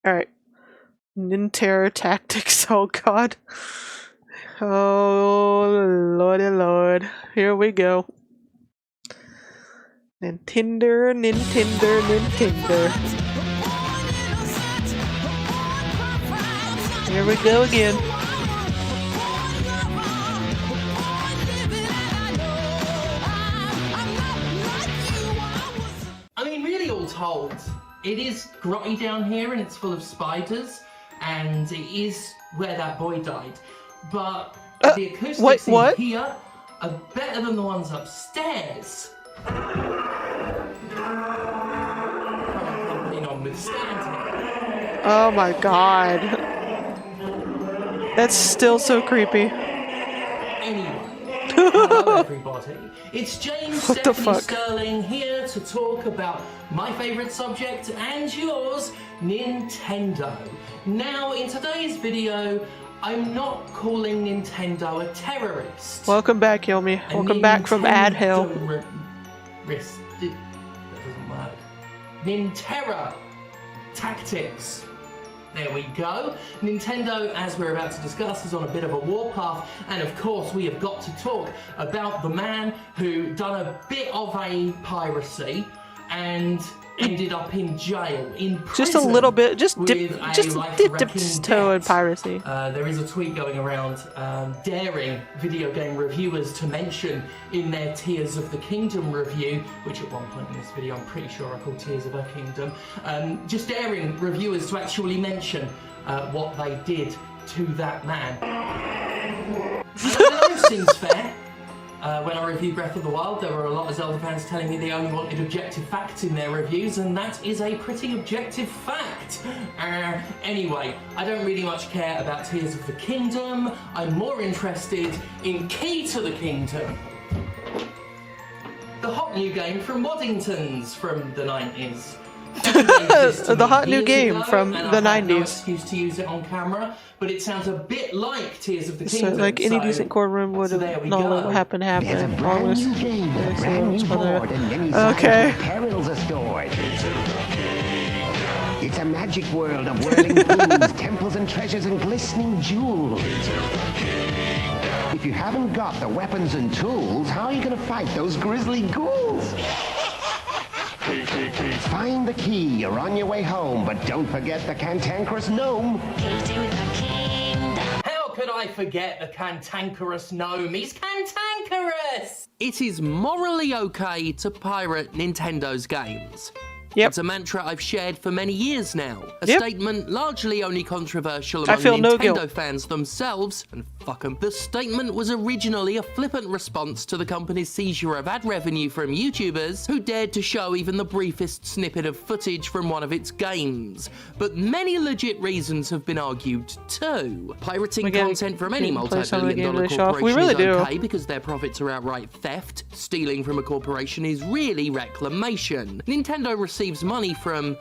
Alright. Ninterror tactics. Oh god. Oh lordy lord. Here we go. Nintendo. Here we go again. I mean, really all told, it is grotty down here and it's full of spiders, and it is where that boy died. But the acoustics in here are better than the ones upstairs. Oh my god. That's still so creepy. Anyway, hello everybody. It's James Stephanie Sterling here to talk about my favourite subject and yours, Nintendo. Now, in today's video, I'm not calling Nintendo a terrorist. Welcome back, Yomi. Welcome back from ad hell. That doesn't work. Ninterror tactics. There we go. Nintendo, as we're about to discuss, is on a bit of a warpath, and of course we have got to talk about the man who done a bit of a piracy and ended up in jail, in prison. Just a little bit, just dipped his toe in piracy. There is a tweet going around daring video game reviewers to mention in their Tears of the Kingdom review, which at one point in this video I'm pretty sure I called Tears of a Kingdom, just daring reviewers to actually mention what they did to that man. That seems fair. When I reviewed Breath of the Wild, there were a lot of Zelda fans telling me they only wanted objective facts in their reviews, and that is a pretty objective fact. Anyway, I don't really much care about Tears of the Kingdom. I'm more interested in Key to the Kingdom. The hot new game from Waddingtons from the 90s. The hot new game from the 90s. No excuse to use it on camera, but it sounds a bit like Tears of the Kingdom. So, like any decent courtroom would have known what happened. There's a brand new game with a brand new board and many perils are stored. It's a magic world of whirling things, temples and treasures and glistening jewels. If you haven't got the weapons and tools, how are you going to fight those grisly ghouls? Find the key, you're on your way home, but don't forget the cantankerous gnome. How could I forget the cantankerous gnome? He's cantankerous! It is morally okay to pirate Nintendo's games. Yep. It's a mantra I've shared for many years now. A statement largely only controversial among Nintendo fans themselves, and fuck 'em. The statement was originally a flippant response to the company's seizure of ad revenue from YouTubers who dared to show even the briefest snippet of footage from one of its games. But many legit reasons have been argued too. Pirating content from any multi-billion-dollar corporation is okay because their profits are outright theft. Stealing from a corporation is really reclamation. Nintendo receives money from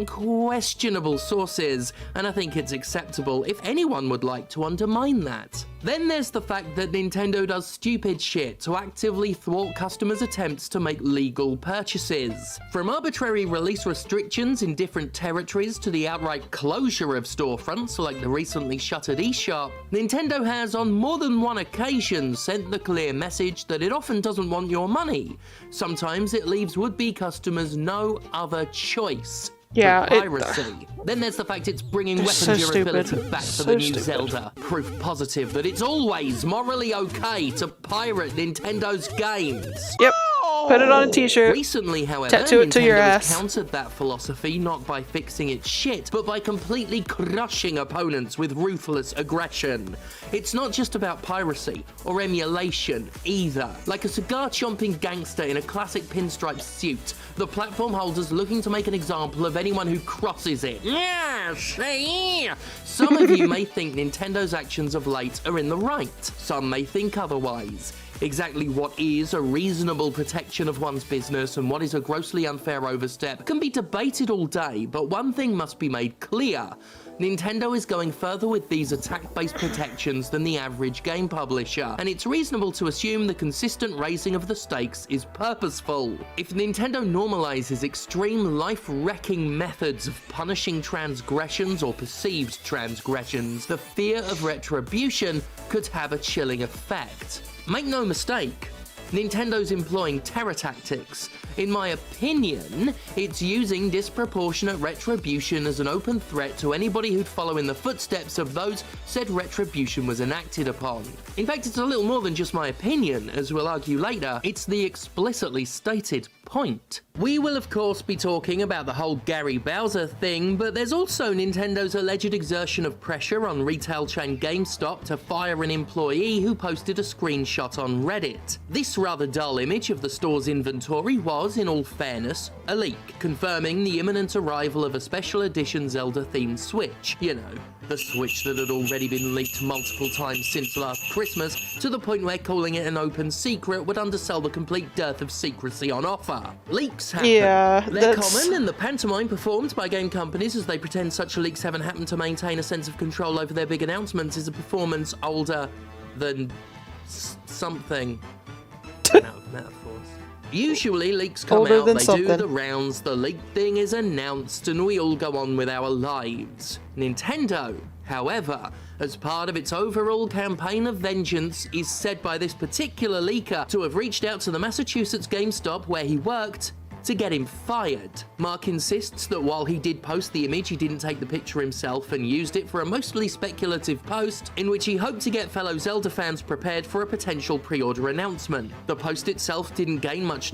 questionable sources, and I think it's acceptable if anyone would like to undermine that. Then there's the fact that Nintendo does stupid shit to actively thwart customers' attempts to make legal purchases. From arbitrary release restrictions in different territories to the outright closure of storefronts like the recently shuttered eShop, Nintendo has on more than one occasion sent the clear message that it often doesn't want your money. Sometimes it leaves would-be customers no other choice. Yeah, piracy. Then there's the fact it's bringing weapon durability back for the new Zelda. Proof positive that it's always morally okay to pirate Nintendo's games. Yep. Put it on a t-shirt. Recently, however, tattoo it to your Nintendo ass. has countered that philosophy not by fixing its shit, but by completely crushing opponents with ruthless aggression. It's not just about piracy or emulation either. Like a cigar-chomping gangster in a classic pinstripe suit, the platform holders looking to make an example of anyone who crosses it. Yeah, see? Some of you may think Nintendo's actions of late are in the right. Some may think otherwise. Exactly what is a reasonable protection of one's business and what is a grossly unfair overstep can be debated all day, but one thing must be made clear. Nintendo is going further with these attack-based protections than the average game publisher, and it's reasonable to assume the consistent raising of the stakes is purposeful. If Nintendo normalizes extreme life-wrecking methods of punishing transgressions or perceived transgressions, the fear of retribution could have a chilling effect. Make no mistake, Nintendo's employing terror tactics. In my opinion, it's using disproportionate retribution as an open threat to anybody who'd follow in the footsteps of those said retribution was enacted upon. In fact, it's a little more than just my opinion, as we'll argue later, it's the explicitly stated point. We will of course be talking about the whole Gary Bowser thing, but there's also Nintendo's alleged exertion of pressure on retail chain GameStop to fire an employee who posted a screenshot on Reddit. This rather dull image of the store's inventory was, in all fairness, a leak, confirming the imminent arrival of a special edition Zelda-themed Switch. You know, the Switch that had already been leaked multiple times since last Christmas, to the point where calling it an open secret would undersell the complete dearth of secrecy on offer. Leaks happen. Yeah, They're common, and the pantomime performed by game companies as they pretend such leaks haven't happened to maintain a sense of control over their big announcements is a performance older than something. Out of metaphors. Usually leaks come Older out, than they something. do the rounds, the leaked thing is announced, and we all go on with our lives. Nintendo, however, as part of its overall campaign of vengeance, is said by this particular leaker to have reached out to the Massachusetts GameStop where he worked to get him fired. Mark insists that while he did post the image, he didn't take the picture himself and used it for a mostly speculative post in which he hoped to get fellow Zelda fans prepared for a potential pre-order announcement. The post itself didn't gain much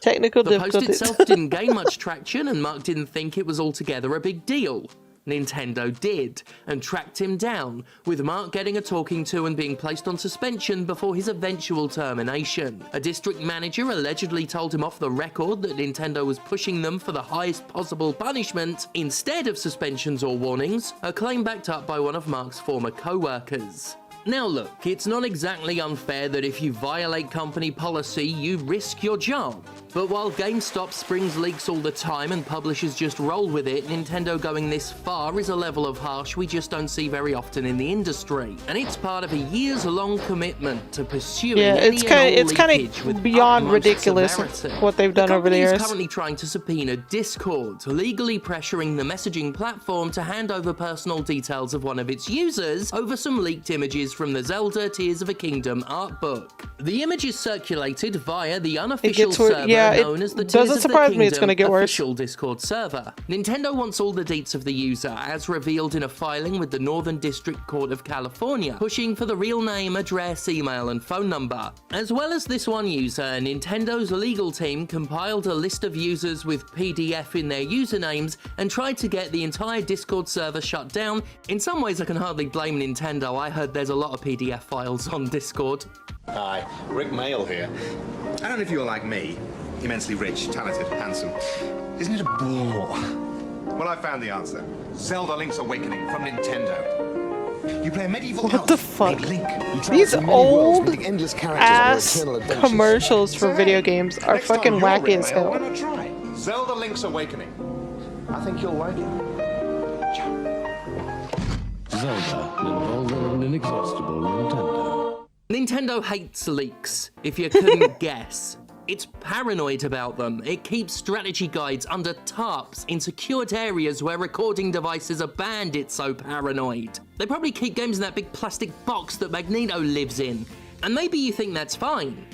Technical The post difficulties. itself didn't gain much traction, and Mark didn't think it was altogether a big deal. Nintendo did, and tracked him down, with Mark getting a talking to and being placed on suspension before his eventual termination. A district manager allegedly told him off the record that Nintendo was pushing them for the highest possible punishment instead of suspensions or warnings, a claim backed up by one of Mark's former co-workers. Now look, it's not exactly unfair that if you violate company policy, you risk your job. But while GameStop springs leaks all the time and publishers just roll with it, Nintendo going this far is a level of harsh we just don't see very often in the industry. And it's part of a years-long commitment to pursuing it's kind of beyond ridiculous what they've done over the years. The company is currently trying to subpoena Discord, legally pressuring the messaging platform to hand over personal details of one of its users over some leaked images from the Zelda Tears of a Kingdom art book. The image is circulated via the unofficial server known as the Tears of the Kingdom official Discord server. Nintendo wants all the deets of the user, as revealed in a filing with the Northern District Court of California, pushing for the real name, address, email, and phone number. As well as this one user, Nintendo's legal team compiled a list of users with PDF in their usernames and tried to get the entire Discord server shut down. In some ways, I can hardly blame Nintendo. I heard there's a lot of PDF files on Discord. Hi, Rick Mail here. I don't know if you're like me, immensely rich, talented, handsome. Isn't it a bore? Well, I found the answer. Zelda Link's Awakening from Nintendo. You play a medieval What the elf fuck? named Link. These old ass commercials for video games are Next time fucking you're wacky Rick as Mail, hell. Why not try Zelda Link's Awakening? I think you'll like it. Ciao. Zelda, an inexhaustible Nintendo. Nintendo hates leaks, if you couldn't guess. It's paranoid about them. It keeps strategy guides under tarps in secured areas where recording devices are banned. It's so paranoid. They probably keep games in that big plastic box that Magneto lives in. And maybe you think that's fine.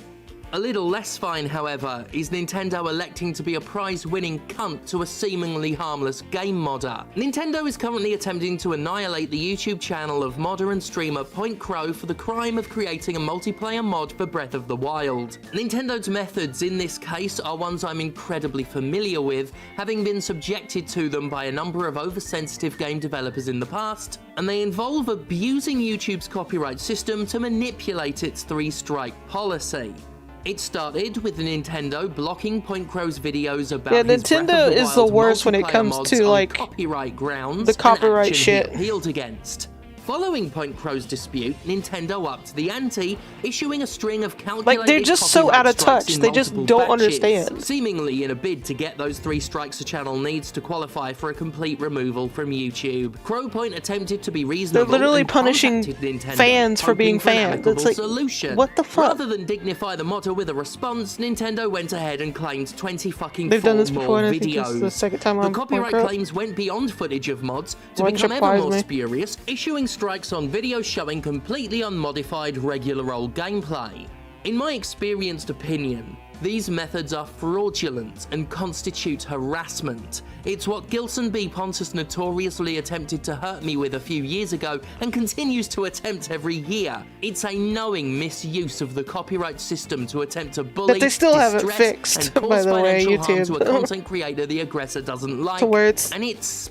A little less fine, however, is Nintendo electing to be a prize-winning cunt to a seemingly harmless game modder. Nintendo is currently attempting to annihilate the YouTube channel of modder and streamer Point Crow for the crime of creating a multiplayer mod for Breath of the Wild. Nintendo's methods in this case are ones I'm incredibly familiar with, having been subjected to them by a number of oversensitive game developers in the past, and they involve abusing YouTube's copyright system to manipulate its three-strike policy. It started with Nintendo blocking Point Crow's videos about his Nintendo Breath of the is the Wild worst when it multiplayer comes mods to on like copyright grounds, the copyright an action shit. he appealed against. Following Point Crow's dispute, Nintendo upped the ante, issuing a string of calculated Like, they're just so copyright out of strikes touch. in They just multiple don't batches, understand. seemingly in a bid to get those 3 strikes a channel needs to qualify for a complete removal from YouTube. CrowPoint attempted to be reasonable. They're literally and punishing contacted Nintendo, fans for being hoping for an fans. amicable It's like, solution. what the fuck? Rather than dignify the motto with a response, Nintendo went ahead and claimed 20 fucking They've done this more before, and I videos. think it's the second time The on copyright Point Crow. claims went beyond footage of mods to Wouldn't become ever surprise more me. spurious, issuing strikes on videos showing completely unmodified regular old gameplay. In my experienced opinion, these methods are fraudulent and constitute harassment. It's what Gilson B. Pontus notoriously attempted to hurt me with a few years ago and continues to attempt every year. It's a knowing misuse of the copyright system to attempt to bully, That they still haven't distress, fixed, and cause by the way, financial harm YouTube. to a content creator the aggressor doesn't like. To where it's and it's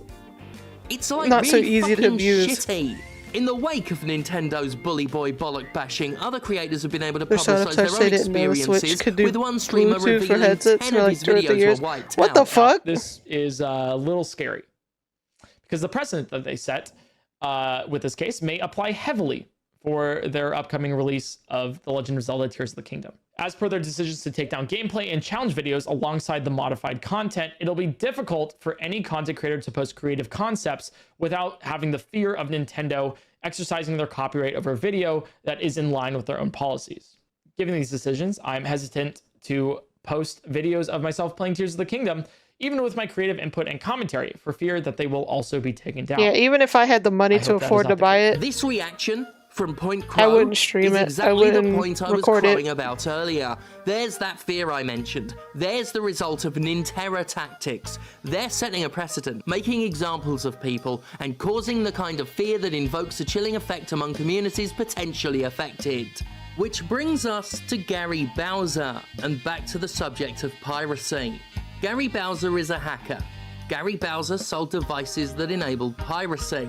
like not so really easy to fucking abuse. shitty. In the wake of Nintendo's bully boy bollock bashing, other creators have been able to They're so out of publicize touch their they own didn't know the Switch experiences, could do with one streamer Bluetooth for revealing headsets 10 for of like his 2 or 3 videos years. were wiped What the out. fuck? This is a little scary because the precedent that they set with this case may apply heavily for their upcoming release of The Legend of Zelda Tears of the Kingdom. As per their decisions to take down gameplay and challenge videos alongside the modified content, it'll be difficult for any content creator to post creative concepts without having the fear of Nintendo exercising their copyright over a video that is in line with their own policies. Given these decisions, I'm hesitant to post videos of myself playing Tears of the Kingdom, even with my creative input and commentary, for fear that they will also be taken down. Yeah, even if I had the money to hope that is afford not to the buy case. it, This reaction from Point Crow I wouldn't stream is it. I exactly the wouldn't point I was record it. crowing about earlier. There's that fear I mentioned. There's the result of Ninterror tactics. They're setting a precedent, making examples of people, and causing the kind of fear that invokes a chilling effect among communities potentially affected. Which brings us to Gary Bowser, and back to the subject of piracy. Gary Bowser is a hacker. Gary Bowser sold devices that enabled piracy.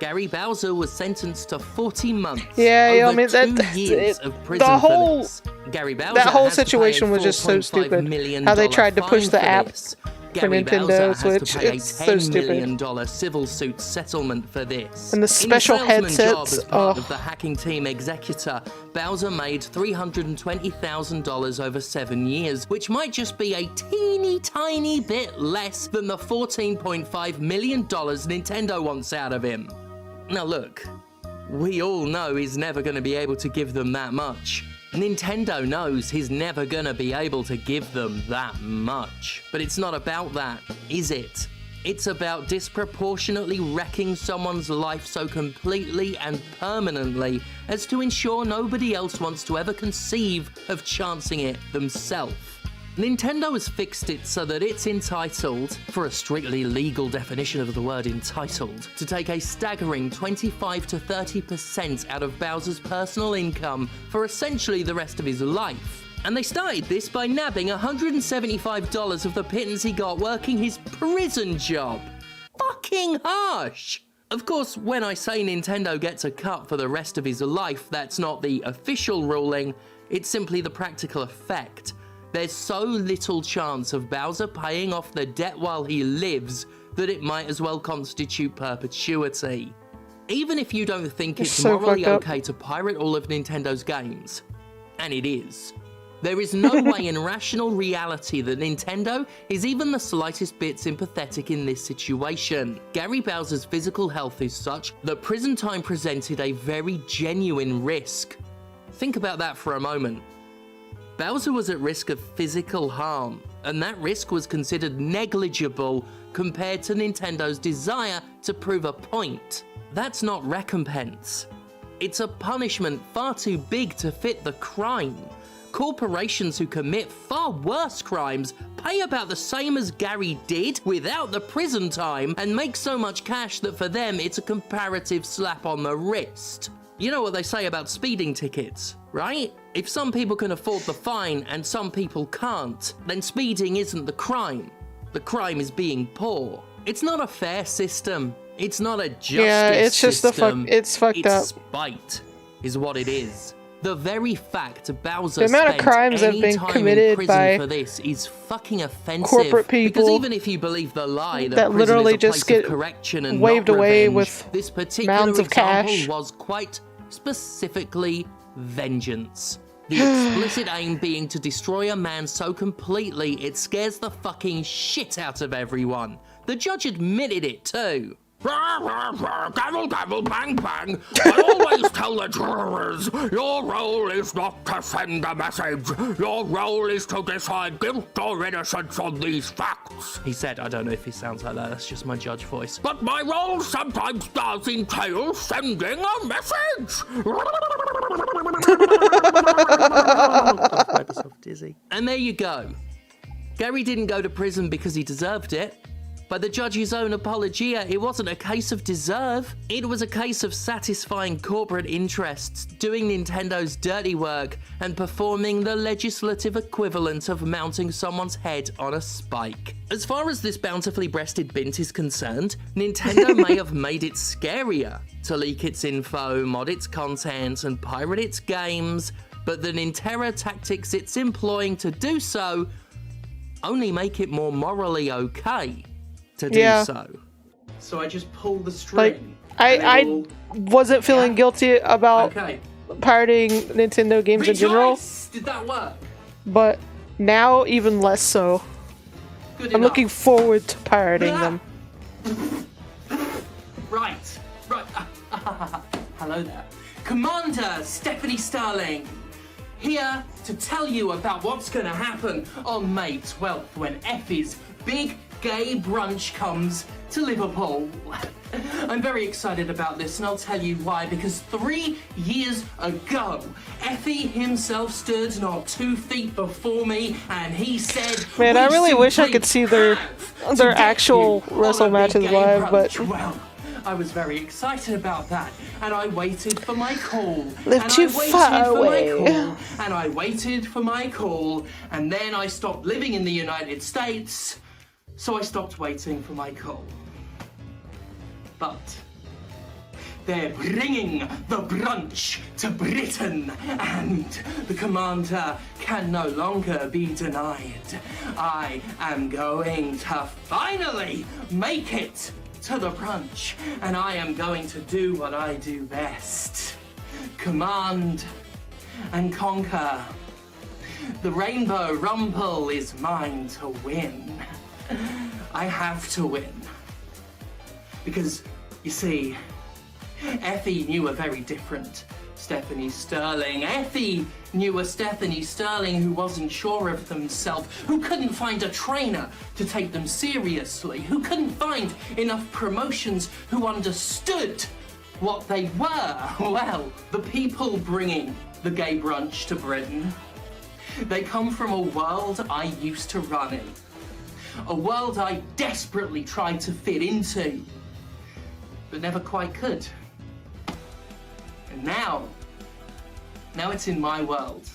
Gary Bowser was sentenced to 40 months. Yeah, over I mean, 2 years of prison the for whole this. Gary Bowser that whole has to pay a situation was just so $4.5 stupid. million How they tried to push fine the for app this. for Gary Nintendo Bowser Switch. has to pay It's a so $10 stupid. million civil suit settlement for this. And the special In the salesman job headsets, as part oh. of the hacking team executor, Bowser made $320,000 over 7 years, which might just be a teeny tiny bit less than the $14.5 million Nintendo wants out of him. Now look, we all know he's never going to be able to give them that much. Nintendo knows he's never going to be able to give them that much. But it's not about that, is it? It's about disproportionately wrecking someone's life so completely and permanently as to ensure nobody else wants to ever conceive of chancing it themselves. Nintendo has fixed it so that it's entitled, for a strictly legal definition of the word entitled, to take a staggering 25 to 30% out of Bowser's personal income for essentially the rest of his life. And they started this by nabbing $175 of the pittance he got working his prison job. Fucking harsh! Of course, when I say Nintendo gets a cut for the rest of his life, that's not the official ruling, it's simply the practical effect. There's so little chance of Bowser paying off the debt while he lives that it might as well constitute perpetuity. Even if you don't think it's so morally fucked up. okay to pirate all of Nintendo's games, and it is, there is no way in rational reality that Nintendo is even the slightest bit sympathetic in this situation. Gary Bowser's physical health is such that prison time presented a very genuine risk. Think about that for a moment. Bowser was at risk of physical harm, and that risk was considered negligible compared to Nintendo's desire to prove a point. That's not recompense. It's a punishment far too big to fit the crime. Corporations who commit far worse crimes pay about the same as Gary did without the prison time and make so much cash that for them it's a comparative slap on the wrist. You know what they say about speeding tickets, right? If some people can afford the fine and some people can't, then speeding isn't the crime. The crime is being poor. It's not a fair system. It's not a justice Yeah, it's just system. it's fucked up. It's spite, is what it is. The very fact Bowser The amount of spent crimes have any been time committed in prison by for this is fucking offensive. corporate people because even if you believe the lie that, that prison literally is a just place of get correction and waved not away revenge, with this particular mounds of example cash. was quite specifically vengeance. The explicit aim being to destroy a man so completely it scares the fucking shit out of everyone. The judge admitted it too. Gavel, gavel, bang, bang. I always tell the jurors, your role is not to send a message. Your role is to decide guilt or innocence on these facts. He said, I don't know if he sounds like that, that's just my judge voice. But my role sometimes does entail sending a message. Dizzy. And there you go. Gary didn't go to prison because he deserved it. By the judge's own apologia, it wasn't a case of deserve. It was a case of satisfying corporate interests, doing Nintendo's dirty work, and performing the legislative equivalent of mounting someone's head on a spike. As far as this bountifully breasted bint is concerned, Nintendo may have made it scarier to leak its info, mod its content, and pirate its games, but the Ninterror tactics it's employing to do so only make it more morally okay to do so. So I just pull the string. Like, I wasn't feeling guilty about pirating Nintendo games in general. Did that work? But now even less so. Good I'm enough. looking forward to pirating them. Right. Hello there. Commander Stephanie Starling, here to tell you about what's gonna happen on May 12th when Effie's big gay brunch comes to Liverpool. I'm very excited about this, and I'll tell you why, because 3 years ago, Effie himself stood not 2 feet before me, and he said, Man, I really wish I could see their actual wrestle matches live, but well, I was very excited about that, and I waited for my call. Live too far away. And I waited for my call, and then I stopped living in the United States, so I stopped waiting for my call. But they're bringing the brunch to Britain, and the commander can no longer be denied. I am going to finally make it to the brunch, and I am going to do what I do best. Command and conquer. The Rainbow Rumble is mine to win. I have to win. Because, you see, Effie knew a very different Stephanie Sterling. Effie knew a Stephanie Sterling who wasn't sure of themselves, who couldn't find a trainer to take them seriously, who couldn't find enough promotions, who understood what they were. Well, the people bringing the gay brunch to Britain, they come from a world I used to run in. A world I desperately tried to fit into, but never quite could. And now it's in my world,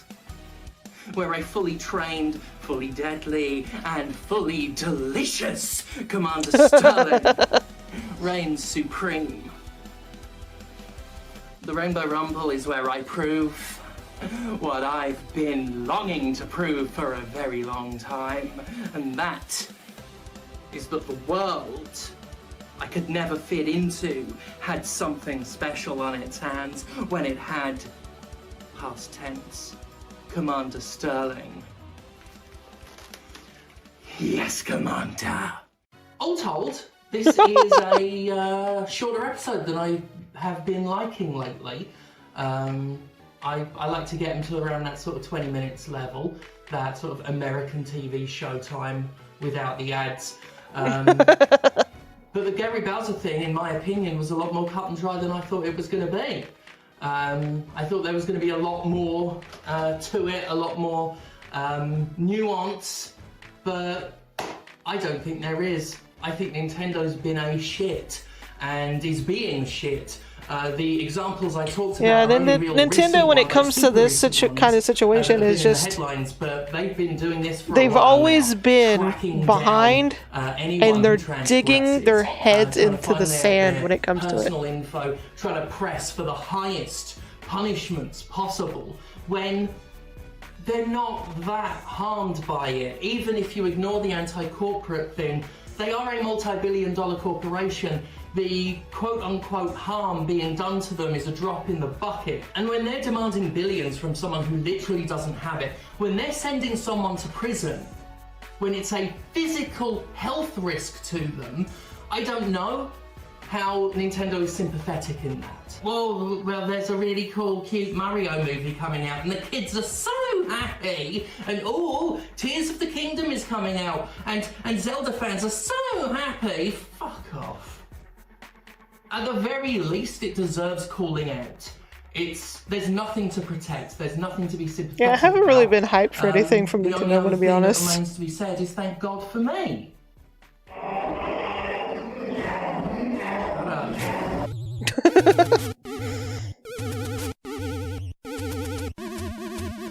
where a fully trained, fully deadly, and fully delicious Commander Sterling reigns supreme. The Rainbow Rumble is where I prove what I've been longing to prove for a very long time, and that is that the world I could never fit into had something special on its hands when it had, past tense, Commander Sterling. Yes, Commander. All told, this is a shorter episode than I have been liking lately. I like to get them to around that sort of 20 minutes level, that sort of American TV show time without the ads. But the Gary Bowser thing, in my opinion, was a lot more cut and dry than I thought it was going to be. I thought there was going to be a lot more to it, a lot more nuance, but I don't think there is. I think Nintendo's been a shit and is being shit. The examples I talked about. Yeah, then Nintendo, when it comes to this kind of situation, is just but they've been doing this for they've always been behind, and they're digging their heads into the sand when it comes to it. Info, trying to press for the highest punishments possible when they're not that harmed by it. Even if you ignore the anti-corporate thing, they are a multi-billion-dollar corporation. The quote-unquote harm being done to them is a drop in the bucket. And when they're demanding billions from someone who literally doesn't have it, when they're sending someone to prison, when it's a physical health risk to them, I don't know how Nintendo is sympathetic in that. Well, there's a really cool, cute Mario movie coming out, and the kids are so happy, and oh, Tears of the Kingdom is coming out, and Zelda fans are so happy. Fuck off. At the very least, it deserves calling out. There's nothing to protect. There's nothing to be sympathetic. Yeah, I haven't really been hyped for anything from Nintendo, I'm going to be honest. The only other thing that remains to be said is thank God for me.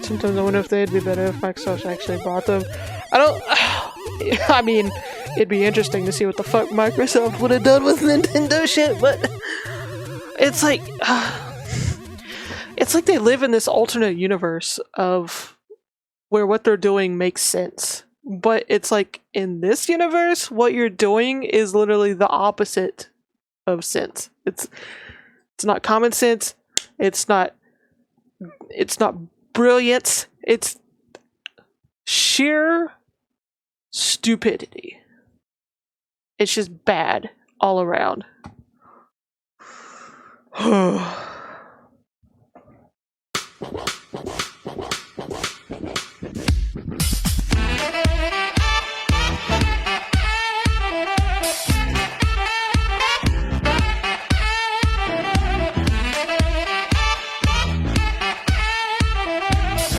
Sometimes I wonder if they'd be better if Microsoft actually bought them. I mean, it'd be interesting to see what the fuck Microsoft would have done with Nintendo shit, but it's like they live in this alternate universe of where what they're doing makes sense. But it's like in this universe, what you're doing is literally the opposite of sense. It's not common sense. It's not brilliance. It's sheer stupidity. It's just bad all around.